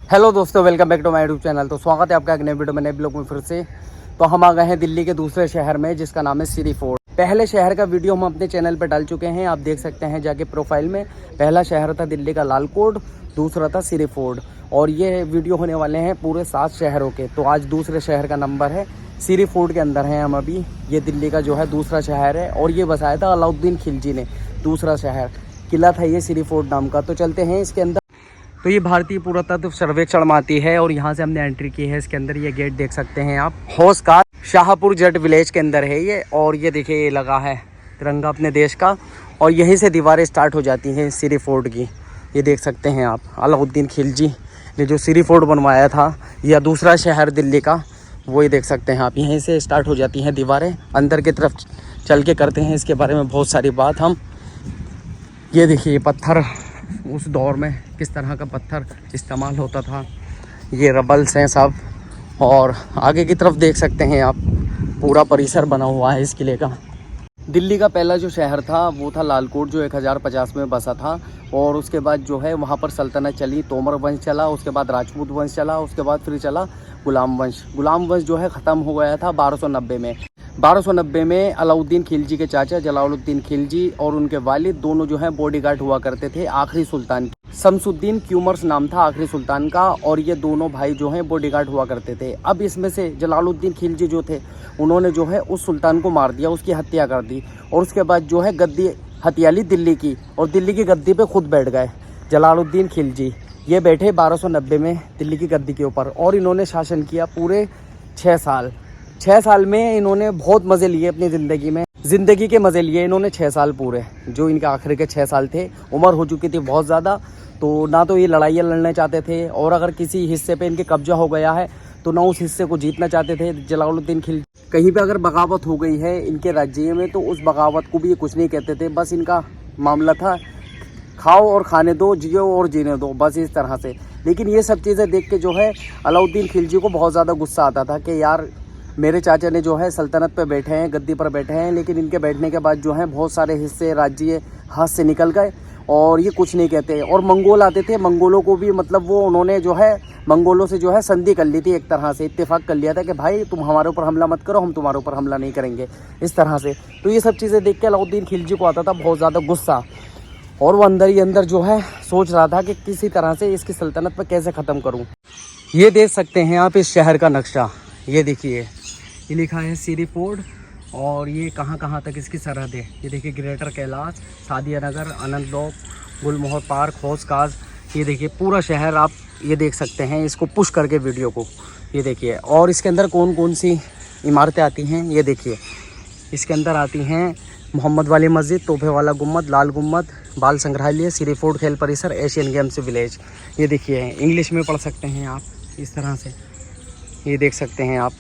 Hello दोस्तों, welcome back to my YouTube channel. तो स्वागत है आपका एक नए वीडियो में, नए ब्लॉग में फिर से। तो हम आ गए हैं दिल्ली के दूसरे शहर में, जिसका नाम है सिरी फोर्ट। पहले शहर का वीडियो हम अपने चैनल पर डाल चुके हैं, आप देख सकते हैं जाके प्रोफाइल में। पहला शहर था दिल्ली का लाल कोट, दूसरा था सिरी फोर्ट, और ये वीडियो होने वाले हैं पूरे 7 शहरों के। तो आज दूसरे शहर का नंबर है, सिरी फोर्ट के अंदर हैं हम अभी। ये दिल्ली का जो है दूसरा शहर है, और ये बसाया था अलाउद्दीन खिलजी ने। दूसरा शहर किला था ये सिरी फोर्ट नाम का। तो चलते हैं इसके अंदर। तो ये भारतीय पुरातत्व सर्वेक्षण में आती है, और यहाँ से हमने एंट्री की है इसके अंदर। ये गेट देख सकते हैं आप, होशकार शाहपुर जट विलेज के अंदर है ये। और ये देखिए, ये लगा है तिरंगा अपने देश का, और यहीं से दीवारें स्टार्ट हो जाती हैं सिरी फोर्ट की। ये देख सकते हैं आप, अलाउद्दीन खिलजी ने जो सिरी फोर्ट बनवाया था, या दूसरा शहर दिल्ली का, वो ये देख सकते हैं आप। यहीं से स्टार्ट हो जाती हैं दीवारें। अंदर की तरफ चल के करते हैं इसके बारे में बहुत सारी बात हम। ये देखिए पत्थर, उस दौर में किस तरह का पत्थर इस्तेमाल होता था। ये रबल्स हैं सब, और आगे की तरफ देख सकते हैं आप, पूरा परिसर बना हुआ है इस किले का। दिल्ली का पहला जो शहर था वो था लालकोट, जो 1050 में बसा था। और उसके बाद जो है वहाँ पर सल्तनत चली, तोमर वंश चला, उसके बाद राजपूत वंश चला, उसके बाद फिर चला गुलाम वंश। गुलाम वंश जो है ख़त्म हो गया था 1290 में। 1290 में अलाउद्दीन खिलजी के चाचा जलालुद्दीन खिलजी और उनके वालिद दोनों जो है बॉडीगार्ड हुआ करते थे आखिरी सुल्तान। शमसुद्दीन क्यूमर्स नाम था आखिरी सुल्तान का, और ये दोनों भाई जो हैं बॉडीगार्ड हुआ करते थे। अब इसमें से जलालुद्दीन खिलजी जो थे, उन्होंने जो है उस सुल्तान को मार दिया, उसकी हत्या कर दी, और उसके बाद जो है गद्दी हथिया ली दिल्ली की, और दिल्ली की गद्दी पे खुद बैठ गए जलालुद्दीन खिलजी। ये बैठे 1290 में दिल्ली की गद्दी के ऊपर, और इन्होंने शासन किया पूरे 6 साल। 6 साल में इन्होंने बहुत मज़े लिए अपनी ज़िंदगी के मज़े लिए इन्होंने 6 साल पूरे। जो इनके आखिर के 6 साल थे, उम्र हो चुकी थी बहुत ज़्यादा, तो ना तो ये लड़ाइयाँ लड़ना चाहते थे, और अगर किसी हिस्से पे इनके कब्जा हो गया है तो ना उस हिस्से को जीतना चाहते थे जलालुद्दीन खिलजी। कहीं पे अगर बगावत हो गई है इनके राज्य में, तो उस बगावत को भी ये कुछ नहीं कहते थे। बस इनका मामला था, खाओ और खाने दो, जियो और जीने दो, बस इस तरह से। लेकिन ये सब चीज़ें देख के जो है अलाउद्दीन खिलजी को बहुत ज़्यादा गुस्सा आता था कि यार, मेरे चाचा ने जो है सल्तनत पे बैठे हैं, गद्दी पर बैठे हैं, लेकिन इनके बैठने के बाद जो है बहुत सारे हिस्से राज्य हाथ से निकल गए, और ये कुछ नहीं कहते। और मंगोल आते थे, मंगोलों को भी मतलब वो उन्होंने जो है मंगोलों से जो है संधि कर ली थी, एक तरह से इत्तेफाक कर लिया था कि भाई तुम हमारे ऊपर हमला मत करो, हम तुम्हारे ऊपर हमला नहीं करेंगे, इस तरह से। तो ये सब चीज़ें देख के अलाउद्दीन खिलजी को आता था बहुत ज़्यादा गुस्सा, और वो अंदर ही अंदर जो है सोच रहा था कि किसी तरह से इसकी सल्तनत पर कैसे ख़त्म करूँ। ये देख सकते हैं आप इस शहर का नक्शा, ये देखिए, ये लिखा है सिरी फोर्ट, और ये कहाँ कहाँ तक इसकी सरहद है। ये देखिए, ग्रेटर कैलाश, सादिया नगर, आनंद लोक, गुलमोहर पार्क, हौसकाज। ये देखिए पूरा शहर आप ये देख सकते हैं, इसको पुश करके वीडियो को ये देखिए। और इसके अंदर कौन कौन सी इमारतें आती हैं ये देखिए। इसके अंदर आती हैं मोहम्मद वाली मस्जिद, तोहफे वाला गुम्मद, लाल गुम्मद, बाल संग्रहालय, सिरी फोर्ट खेल परिसर, एशियन गेम्स विलेज। ये देखिए, इंग्लिश में पढ़ सकते हैं आप इस तरह से, ये देख सकते हैं आप।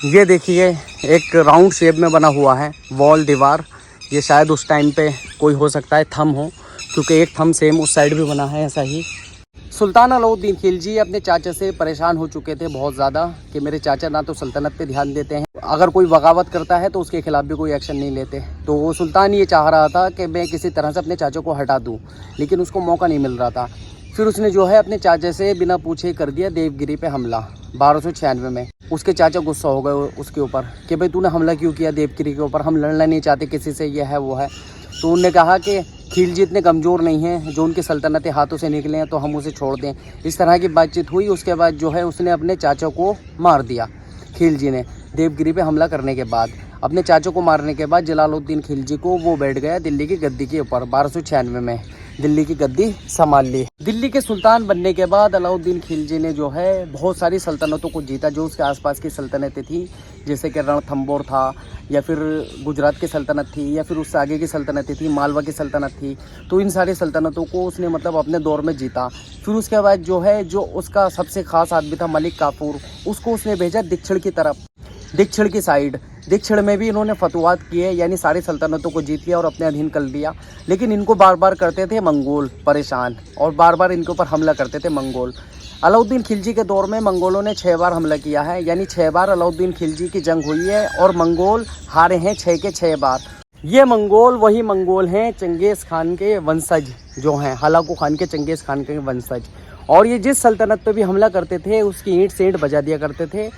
ये देखिए, एक राउंड शेप में बना हुआ है वॉल, दीवार। ये शायद उस टाइम पे कोई हो सकता है थंब हो, क्योंकि एक थंब सेम उस साइड भी बना है ऐसा ही। सुल्तान अलाउद्दीन खिलजी अपने चाचा से परेशान हो चुके थे बहुत ज़्यादा, कि मेरे चाचा ना तो सल्तनत पे ध्यान देते हैं, अगर कोई बगावत करता है तो उसके खिलाफ भी कोई एक्शन नहीं लेते। तो वो सुल्तान ये चाह रहा था कि मैं किसी तरह से अपने चाचा को हटा दूँ, लेकिन उसको मौका नहीं मिल रहा था। फिर उसने जो है अपने चाचा से बिना पूछे कर दिया देवगिरी पे हमला 1296 में। उसके चाचा गुस्सा हो गए उसके ऊपर कि भाई तूने हमला क्यों किया देवगिरी के ऊपर, हम लड़ना नहीं चाहते किसी से, ये है वो है। तो उन्होंने कहा कि खिलजी इतने कमज़ोर नहीं हैं, जो उनकी सल्तनतें हाथों से निकले हैं तो हम उसे छोड़ दें। इस तरह की बातचीत हुई। उसके बाद जो है उसने अपने चाचा को मार दिया खिलजी ने। देवगिरी पे हमला करने के बाद, अपने चाचा को मारने के बाद जलालुद्दीन खिलजी को वो बैठ गया दिल्ली की गद्दी के ऊपर। 1296 में दिल्ली की गद्दी संभाल ली। दिल्ली के सुल्तान बनने के बाद अलाउद्दीन खिलजी ने जो है बहुत सारी सल्तनतों को जीता, जो उसके आसपास की सल्तनतें थी, जैसे कि रणथंबोर था, या फिर गुजरात की सल्तनत थी, या फिर उससे आगे की सल्तनतें थी, मालवा की सल्तनत थी। तो इन सारी सल्तनतों को उसने मतलब अपने दौर में जीता। फिर उसके बाद जो है, जो उसका सबसे ख़ास आदमी था मलिक काफूर, उसको उसने भेजा दक्षिण की तरफ, दक्षिण की साइड। दक्षिण में भी इन्होंने फतवात किए, यानी सारी सल्तनतों को जीत लिया और अपने अधीन कर लिया। लेकिन इनको बार बार करते थे मंगोल परेशान, और बार बार इनके ऊपर हमला करते थे मंगोल। अलाउद्दीन खिलजी के दौर में मंगोलों ने 6 बार हमला किया है, यानी 6 बार अलाउद्दीन खिलजी की जंग हुई है, और मंगोल हारे हैं 6 के 6 बार। ये मंगोल वही मंगोल हैं चंगेज़ खान के वंशज जो हैं, हलाकू खान के चंगेज़ खान के वंशज। और ये जिस सल्तनत पे भी हमला करते थे उसकी ईंट से ईंट बजा दिया करते थे।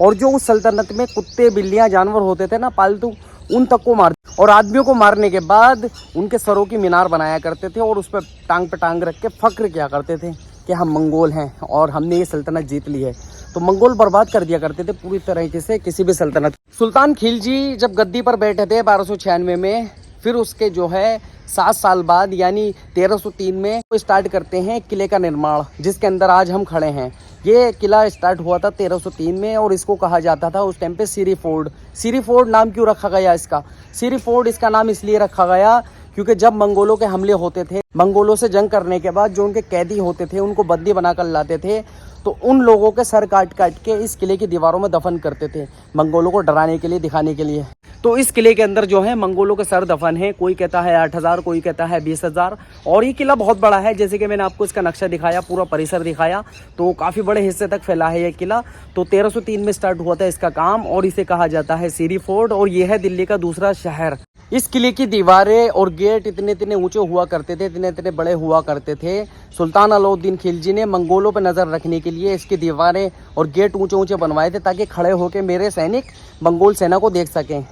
और जो उस सल्तनत में कुत्ते बिल्लियाँ जानवर होते थे ना पालतू, उन तक को मार, और आदमियों को मारने के बाद उनके सरों की मीनार बनाया करते थे और उस पर टांग पे टांग रख के फ़ख्र किया करते थे कि हम मंगोल हैं और हमने ये सल्तनत जीत ली है। तो मंगोल बर्बाद कर दिया करते थे पूरी तरीके से किसी भी सल्तनत। सुल्तान खिलजी जब गद्दी पर बैठे थे 1296 में, फिर उसके जो है 7 साल बाद यानी 1303 में स्टार्ट करते हैं किले का निर्माण, जिसके अंदर आज हम खड़े हैं। ये किला स्टार्ट हुआ था 1303 में और इसको कहा जाता था उस टाइम पे सिरी फोर्ट। सिरी फोर्ट नाम क्यों रखा गया इसका? सिरी फोर्ट इसका नाम इसलिए रखा गया क्योंकि जब मंगोलों के हमले होते थे, मंगोलों से जंग करने के बाद जो उनके कैदी होते थे उनको बंदी बनाकर लाते थे, तो उन लोगों के सर काट काट के इस किले की दीवारों में दफन करते थे, मंगोलों को डराने के लिए, दिखाने के लिए। तो इस किले के अंदर जो है मंगोलों के सर दफन है। कोई कहता है 8,000, कोई कहता है 20,000। और ये किला बहुत बड़ा है, जैसे कि मैंने आपको इसका नक्शा दिखाया, पूरा परिसर दिखाया, तो काफ़ी बड़े हिस्से तक फैला है ये किला। तो 1303 में स्टार्ट हुआ था इसका काम और इसे कहा जाता है सिरी फोर्ट और ये है दिल्ली का दूसरा शहर। इस किले की दीवारें और गेट इतने इतने ऊंचे हुआ करते थे, इतने इतने बड़े हुआ करते थे। सुल्तान अलाउद्दीन खिलजी ने मंगोलों पर नज़र रखने के लिए इसकी दीवारें और गेट ऊंचे ऊंचे बनवाए थे ताकि खड़े होकर मेरे सैनिक मंगोल सेना को देख सकें।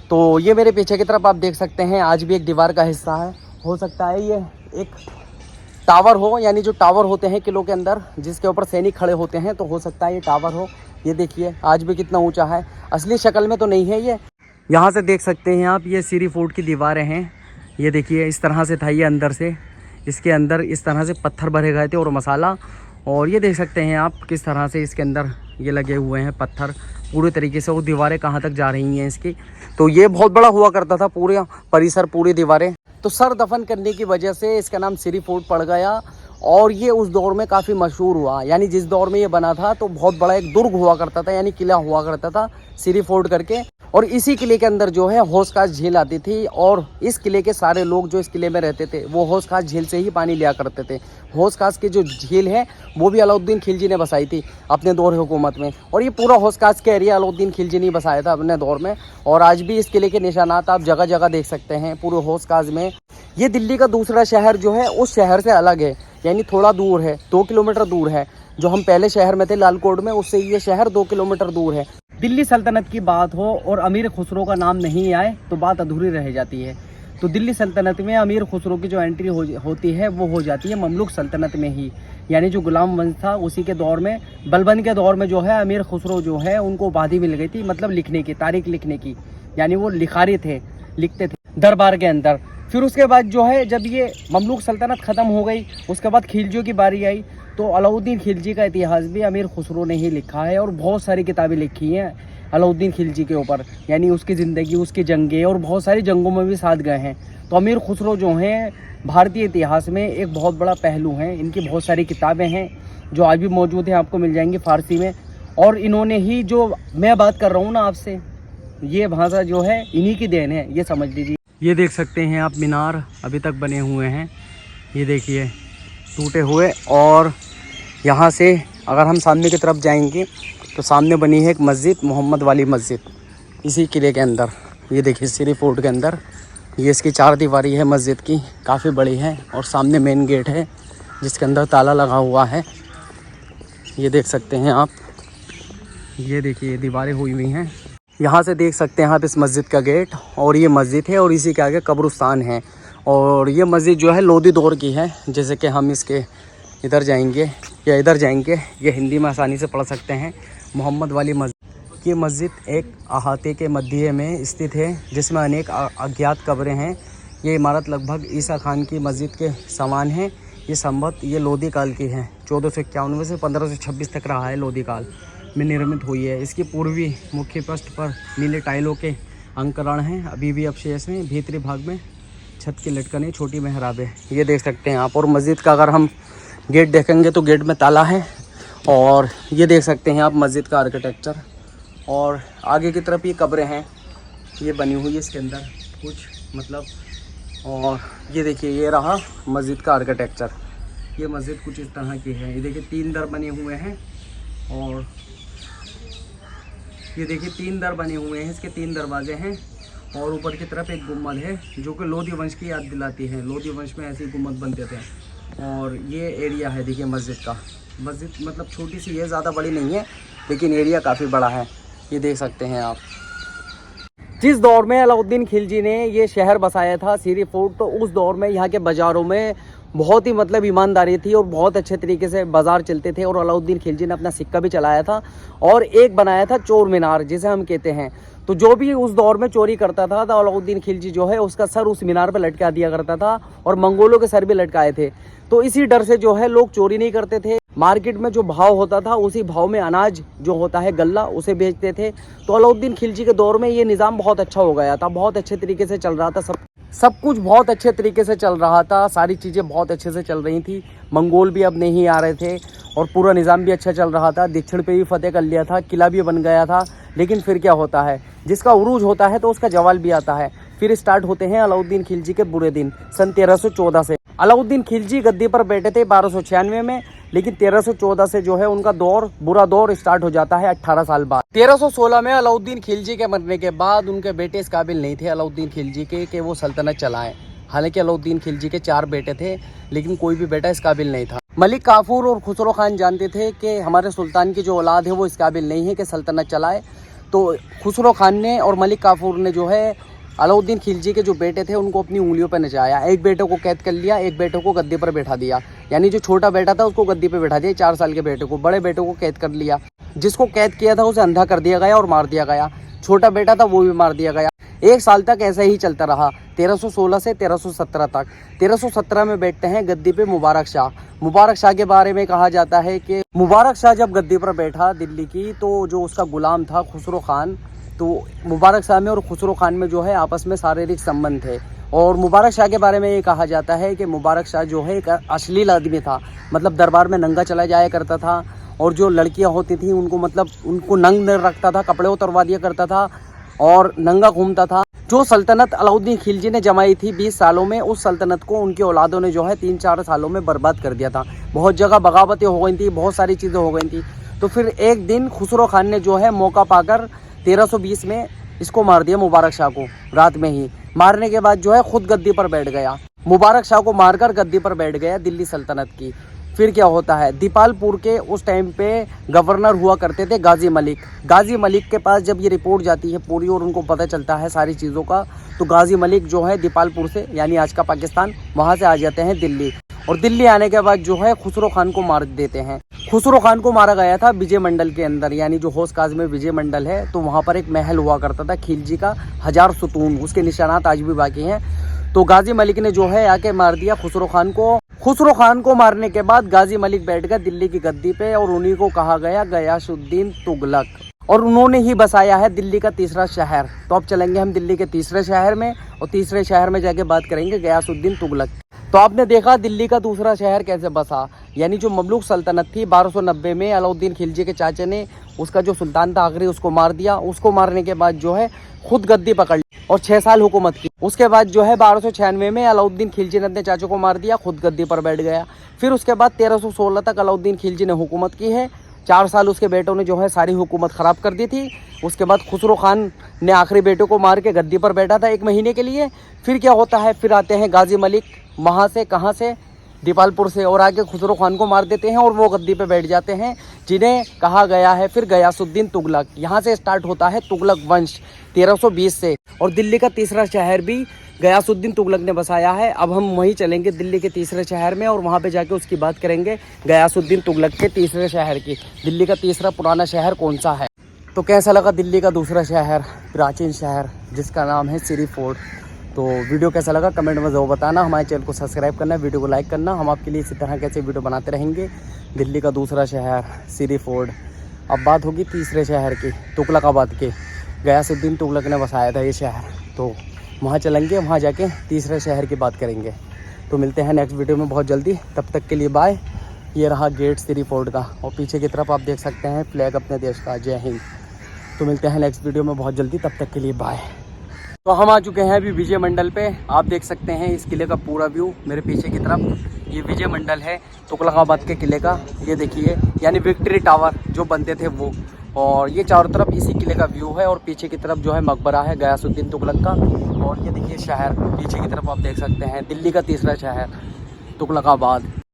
तो ये मेरे पीछे की तरफ आप देख सकते हैं, आज भी एक दीवार का हिस्सा है। हो सकता है ये एक टावर हो, यानी जो टावर होते हैं किलों के अंदर जिसके ऊपर सैनिक खड़े होते हैं, तो हो सकता है ये टावर हो। ये देखिए आज भी कितना ऊंचा है, असली शक्ल में तो नहीं है ये। यहाँ से देख सकते हैं आप, ये सिरी फोर्ट की दीवारें हैं। ये देखिए इस तरह से था ये अंदर से, इसके अंदर इस तरह से पत्थर भरे गए थे और मसाला। और ये देख सकते हैं आप किस तरह से इसके अंदर ये लगे हुए हैं पत्थर पूरे तरीके से। वो दीवारें कहाँ तक जा रही हैं इसकी। तो ये बहुत बड़ा हुआ करता था पूरा परिसर, पूरी दीवारें। तो सर दफन करने की वजह से इसका नाम सिरी फोर्ट पड़ गया और ये उस दौर में काफ़ी मशहूर हुआ। यानी जिस दौर में ये बना था तो बहुत बड़ा एक दुर्ग हुआ करता था, यानी किला हुआ करता था सिरी फोर्ट करके। और इसी किले के अंदर जो है हौस खास झील आती थी और इस किले के सारे लोग जो इस किले में रहते थे वो हौस खास झील से ही पानी लिया करते थे। हौस खास की जो झील है वो भी अलाउद्दीन खिलजी ने बसाई थी अपने दौर हुकूमत में। और ये पूरा हौस खास का एरिया अलाउद्दीन खिलजी ने बसाया था अपने दौर में। और आज भी इस किले के निशानात आप जगह जगह देख सकते हैं पूरे हौस खास में। ये दिल्ली का दूसरा शहर जो है उस शहर से अलग है, यानी थोड़ा दूर है, 2 किलोमीटर दूर है। जो हम पहले शहर में थे लालकोट में, उससे ये शहर 2 किलोमीटर दूर है। दिल्ली सल्तनत की बात हो और अमीर खुसरो का नाम नहीं आए तो बात अधूरी रह जाती है। तो दिल्ली सल्तनत में अमीर खुसरो की जो एंट्री होती है वो हो जाती है ममलूक सल्तनत में ही, यानी जो गुलाम वंश था उसी के दौर में, बलबन के दौर में जो है अमीर खुसरो जो है उनको उपाधि मिल गई थी, मतलब लिखने की, तारीख लिखने की, यानी वो लिखारी थे, लिखते थे दरबार के अंदर। फिर उसके बाद जो है जब ये ममलूक सल्तनत ख़त्म हो गई, उसके बाद खिलजियों की बारी आई, तो अलाउद्दीन खिलजी का इतिहास भी अमीर खुसरो ने ही लिखा है और बहुत सारी किताबें लिखी हैं अलाउद्दीन खिलजी के ऊपर, यानी उसकी ज़िंदगी, उसकी जंगें, और बहुत सारी जंगों में भी साथ गए हैं। तो अमीर खुसरो जो हैं भारतीय इतिहास में एक बहुत बड़ा पहलू हैं। इनकी बहुत सारी किताबें हैं जो आज भी मौजूद हैं, आपको मिल जाएंगी फ़ारसी में। और इन्होंने ही जो मैं बात कर रहा हूँ ना आपसे, ये भाषा जो है इन्हीं की देन है, ये समझ लीजिए। ये देख सकते हैं आप मीनार अभी तक बने हुए हैं, ये देखिए टूटे हुए। और यहाँ से अगर हम सामने की तरफ जाएंगे तो सामने बनी है एक मस्जिद, मोहम्मद वाली मस्जिद, इसी किले के अंदर। ये देखिए सिरी फोर्ट के अंदर, ये इसकी 4 दीवारी है मस्जिद की, काफ़ी बड़ी है। और सामने मेन गेट है जिसके अंदर ताला लगा हुआ है, ये देख सकते हैं आप। ये देखिए दीवारें हुई हुई हैं, यहाँ से देख सकते हैं आप इस मस्जिद का गेट। और ये मस्जिद है और इसी के आगे कब्रिस्तान है। और ये मस्जिद जो है लोधी दौर की है, जैसे कि हम इसके इधर जाएंगे या इधर जाएंगे, ये हिंदी में आसानी से पढ़ सकते हैं। मोहम्मद वाली मस्जिद, ये मस्जिद एक अहाते के मध्य में स्थित है जिसमें अनेक अज्ञात कब्रें हैं। ये इमारत लगभग ईसा खान की मस्जिद के समान है। ये संवत ये लोधी काल की है, 1451 से 1526 तक रहा है, लोधी काल में निर्मित हुई है। इसकी पूर्वी मुख्य पृष्ठ पर नीले टाइलों के अंकरण हैं, अभी भी अवशेष में। भीतरी भाग में छत की लटकने, छोटी मेहराबें, ये देख सकते हैं आप। और मस्जिद का अगर हम गेट देखेंगे तो गेट में ताला है। और ये देख सकते हैं आप मस्जिद का आर्किटेक्चर। और आगे की तरफ ये कब्रें हैं, ये बनी हुई है इसके अंदर कुछ, मतलब। और ये देखिए ये रहा मस्जिद का आर्किटेक्चर। ये मस्जिद कुछ इस तरह की है। ये देखिए 3 दर बने हुए हैं और ये देखिए 3 दर बने हुए हैं, इसके 3 दरवाजे हैं। और ऊपर की तरफ एक गुम्बद है जो कि लोधी वंश की याद दिलाती है। लोधी वंश में ऐसे ही गुम्बद बनते थे। और ये एरिया है देखिए मस्जिद का। मस्जिद मतलब छोटी सी है, ज़्यादा बड़ी नहीं है, लेकिन एरिया काफ़ी बड़ा है। ये देख सकते हैं आप। जिस दौर में अलाउद्दीन खिलजी ने ये शहर बसाया था सीरी फोर्ट, तो उस दौर में यहाँ के बाज़ारों में बहुत ही मतलब ईमानदारी थी और बहुत अच्छे तरीके से बाज़ार चलते थे। और अलाउद्दीन खिलजी ने अपना सिक्का भी चलाया था और एक बनाया था चोर मीनार जिसे हम कहते हैं। तो जो भी उस दौर में चोरी करता था तो अलाउद्दीन खिलजी जो है उसका सर उस मीनार पर लटका दिया करता था और मंगोलों के सर भी लटकाए थे। तो इसी डर से जो है लोग चोरी नहीं करते थे। मार्केट में जो भाव होता था उसी भाव में अनाज जो होता है गल्ला उसे बेचते थे। तो अलाउद्दीन खिलजी के दौर में ये निज़ाम बहुत अच्छा हो गया था, बहुत अच्छे तरीके से चल रहा था। सब कुछ बहुत अच्छे तरीके से चल रहा था, सारी चीज़ें बहुत अच्छे से चल रही थी। मंगोल भी अब नहीं आ रहे थे और पूरा निज़ाम भी अच्छा चल रहा था। दक्षिण पे भी फतेह कर लिया था, किला भी बन गया था। लेकिन फिर क्या होता है, जिसका उरूज होता है तो उसका जवाल भी आता है। फिर स्टार्ट होते हैं अलाउद्दीन खिलजी के बुरे दिन सन 1314 से। अलाउद्दीन खिलजी गद्दी पर बैठे थे 1296 में, लेकिन 1314 से जो है उनका बुरा दौर स्टार्ट हो जाता है 18 साल बाद। 1316 में अलाउद्दीन खिलजी के मरने के बाद उनके बेटे इस काबिल नहीं थे अलाउद्दीन खिलजी के कि वो सल्तनत चलाएं। हालांकि अलाउद्दीन खिलजी के 4 बेटे थे, लेकिन कोई भी बेटा इस काबिल नहीं था। मलिक काफूर और खुसरो खान जानते थे कि हमारे सुल्तान की जो औलाद है वो इस काबिल नहीं है कि सल्तनत चलाए। तो खुसरो खान ने और मलिक काफूर ने जो है अलाउद्दीन खिलजी के जो बेटे थे उनको अपनी उंगलियों पर नचाया। एक बेटे को कैद कर लिया, एक बेटे को गद्दे पर बैठा दिया। यानी जो छोटा बेटा था उसको गद्दी पे बैठा दिया, 4 साल के बेटे को। बड़े बेटे को कैद कर लिया। जिसको कैद किया था उसे अंधा कर दिया गया और मार दिया गया। छोटा बेटा था वो भी मार दिया गया। 1 साल तक ऐसा ही चलता रहा, 1316 से 1317 तक। 1317 में बैठते हैं गद्दी पे मुबारक शाह। मुबारक शाह के बारे में कहा जाता है कि मुबारक शाह जब गद्दी पर बैठा दिल्ली की, तो जो उसका गुलाम था खुसरो खान, तो मुबारक शाह में और खुसरो खान में जो है आपस में शारीरिक संबंध थे। और मुबारक शाह के बारे में ये कहा जाता है कि मुबारक शाह जो है एक अश्लील आदमी था। मतलब दरबार में नंगा चला जाया करता था और जो लड़कियां होती थी उनको मतलब उनको नंग रखता था, कपड़े उतरवा दिया करता था और नंगा घूमता था। जो सल्तनत अलाउद्दीन खिलजी ने जमाई थी 20 सालों में, उस सल्तनत को उनकी औलादों ने जो है 3-4 सालों में बर्बाद कर दिया था। बहुत जगह बगावतें हो गई थी, बहुत सारी चीज़ें हो गई थी। तो फिर एक दिन खुसरो खान ने जो है मौका पाकर 1320 में इसको मार दिया, मुबारक शाह को। रात में ही मारने के बाद जो है खुद गद्दी पर बैठ गया। मुबारक शाह को मारकर गद्दी पर बैठ गया दिल्ली सल्तनत की। फिर क्या होता है, दीपालपुर के उस टाइम पे गवर्नर हुआ करते थे गाजी मलिक। गाजी मलिक के पास जब ये रिपोर्ट जाती है पूरी और उनको पता चलता है सारी चीज़ों का, तो गाजी मलिक जो है दीपालपुर से, यानी आज का पाकिस्तान, वहाँ से आ जाते हैं दिल्ली। और दिल्ली आने के बाद जो है खुसरो खान को मार देते हैं। खुसरो खान को मारा गया था विजय मंडल के अंदर, यानी जो होश काज में विजय मंडल है, तो वहाँ पर एक महल हुआ करता था खिलजी का, 1000 सुतून, उसके निशानात आज भी बाकी हैं। तो गाजी मलिक ने जो है आके मार दिया खुसरो खान को। खुसरो खान को मारने के बाद गाजी मलिक बैठ गया दिल्ली की गद्दी पे और उन्हीं को कहा गया गयासुद्दीन तुगलक, और उन्होंने ही बसाया है दिल्ली का तीसरा शहर। तो अब चलेंगे हम दिल्ली के तीसरे शहर में और तीसरे शहर में जाके बात करेंगे गयासुद्दीन तुगलक। तो आपने देखा दिल्ली का दूसरा शहर कैसे बसा, यानी जो ममलूक सल्तनत थी 1290 में अलाउद्दीन खिलजी के चाचा ने उसका जो सुल्तान था आखिरी उसको मार दिया। उसको मारने के बाद जो है खुद गद्दी पकड़ ली और 6 साल हुकूमत की। उसके बाद जो है 1296 में अलाउद्दीन खिलजी ने अपने चाचा को मार दिया, खुद गद्दी पर बैठ गया। फिर उसके बाद 1316 तक अलाउद्दीन खिलजी ने हुकूमत की है। 4 साल उसके बेटों ने जो है सारी हुकूमत ख़राब कर दी थी। उसके बाद खुसरो खान ने आखिरी बेटे को मार के गद्दी पर बैठा था 1 महीने के लिए। फिर क्या होता है, फिर आते हैं गाजी मलिक, वहाँ से कहाँ से, दीपालपुर से, और आगे खुसरो खान को मार देते हैं और वो गद्दी पे बैठ जाते हैं, जिन्हें कहा गया है फिर गयासुद्दीन तुगलक। यहाँ से स्टार्ट होता है तुगलक वंश 1320 से। और दिल्ली का तीसरा शहर भी गयासुद्दीन तुगलक ने बसाया है। अब हम वहीं चलेंगे दिल्ली के तीसरे शहर में और वहाँ पे जाके उसकी बात करेंगे गयासुद्दीन तुगलक के तीसरे शहर की। दिल्ली का तीसरा पुराना शहर कौन सा है। तो कैसा लगा दिल्ली का दूसरा शहर, प्राचीन शहर जिसका नाम है सीरी फोर्ट। तो वीडियो कैसा लगा कमेंट में ज़रूर बताना। हमारे चैनल को सब्सक्राइब करना, वीडियो को लाइक करना। हम आपके लिए इसी तरह कैसे वीडियो बनाते रहेंगे। दिल्ली का दूसरा शहर सीरी फोर्ट। अब बात होगी तीसरे शहर की, तुगलकाबाद के। गयासुद्दीन तुगलक ने बसाया था ये शहर, तो वहाँ चलेंगे, वहाँ जाके तीसरे शहर की बात करेंगे। तो मिलते हैं नेक्स्ट वीडियो में बहुत जल्दी, तब तक के लिए बाय। ये रहा गेट सीरी फोर्ट का और पीछे की तरफ आप देख सकते हैं फ्लैग अपने देश का, जय हिंद। तो मिलते हैं नेक्स्ट वीडियो में बहुत जल्दी, तब तक के लिए बाय। तो हम आ चुके हैं अभी विजय मंडल पे। आप देख सकते हैं इस किले का पूरा व्यू मेरे पीछे की तरफ। ये विजय मंडल है तुगलकाबाद के किले का, ये देखिए, यानी विक्ट्री टावर जो बनते थे वो। और ये चारों तरफ इसी किले का व्यू है और पीछे की तरफ जो है मकबरा है गयासुद्दीन तुगलक का। और ये देखिए शहर पीछे की तरफ आप देख सकते हैं, दिल्ली का तीसरा शहर तुगलकाबाद।